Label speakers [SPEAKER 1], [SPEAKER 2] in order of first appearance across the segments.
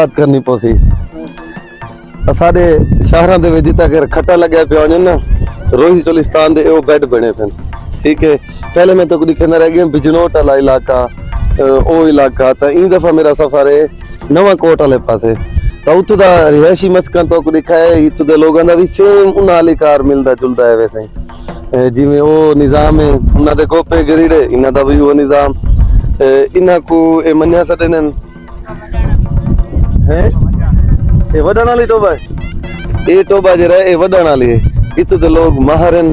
[SPEAKER 1] मुलाकात करनी पोसी साडे शहरां दे विच जिता के खट्टा लगे पे होने ना रोही चोलिस्तान दे ओ बेड बने थे ठीक है पहले मैं तो कुछ दिखना रह गया बिजनोट वाला इलाका ओ इलाका तो इन दफा मेरा सफर है नवां कोट वाले पासे तो उत्थों दा रिहायशी मस्कन तो कुछ दिखा है इत्थों दे लोगों दा भी सेम उनाली कार मिलदा जुलदा है वैसे जिवें ओ निजाम है उन्हां दे कोपे गरीड़े इन्हां दा भी वो निजाम इन्हां को ए मन्या सदन है ए वडन वाली टोबा है ए टोबा जरा ए वडन वाली है इत्थों दे लोग माहरन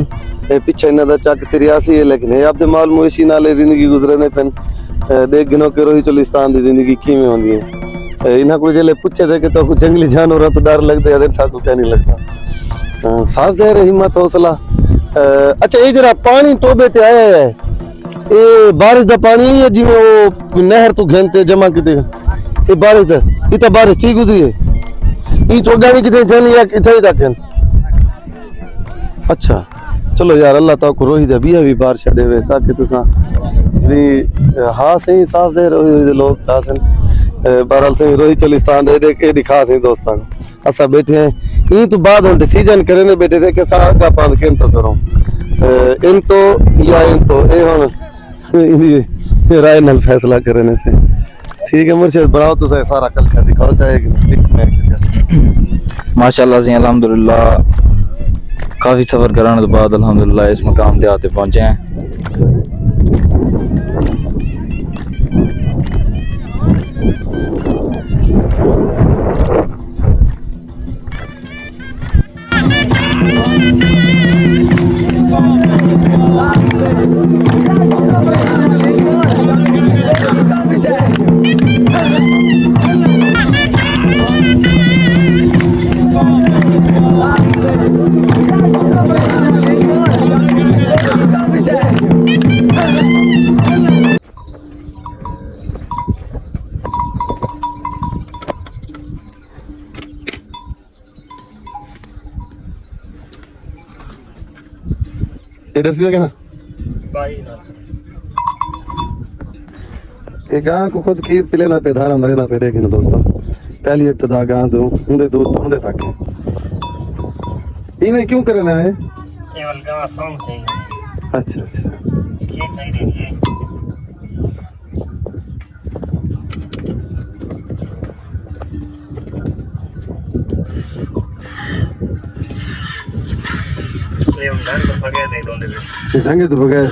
[SPEAKER 1] पीछे इन्हां दा चक 83 है लेकिन ये आपदे माल मुएशी नाले जिंदगी गुजरने पेन देख गिनो के रोही चोलिस्तान दी जिंदगी किवें होंदी है इन्हां को जेले पूछे थे कि तो कुछ जंगली जानवर तो डर लगता है अदर साकू क्या नहीं लगता साफ ज़ाहिर हिम्मत हौसला अच्छा ये जरा पानी टोबे ते आया है ये बारिश दा पानी है जिवें वो नहर तो घेनते जमा किते ये बारिश दा इता बारिश थी गुजरी है ई टोगा भी किते जन या इथे ही तक अच्छा चलो यार अल्लाह ताला को रोही दा भी बारिश देवे ताकि तुसा भी हाँ सही साफ ज़ाहिर रोही लोग तासन बहरहाल से रोही चोलिस्तान दे के दिखा से दोस्तों असा बैठे हैं इन तो बाद हम डिसीजन करेंगे बैठे थे कि सारा का पांच किन तो करो इन तो या इन तो ए हम राय नल फैसला करने से ठीक है मुर्शिद बनाओ तो सारा कल का दिखाओ जाएगी
[SPEAKER 2] माशाल्लाह जी अल्हम्दुलिल्लाह काफी सफर करने के बाद अल्हम्दुलिल्लाह इस मकाम पे आते पहुंचे हैं
[SPEAKER 1] इधर से ना एक गां को खुद खीर पिले ना पे धारा मरे ना पे देखे ना दोस्तों पहली इब्तिदा गां दो उंदे दोस्त उंदे तक इन्हें क्यों करना है
[SPEAKER 3] केवल गां सॉन्ग चाहिए
[SPEAKER 1] अच्छा अच्छा
[SPEAKER 3] ये चाहिए ये उधर तो बगैर नहीं दोंदे
[SPEAKER 1] ये संगे तो बगैर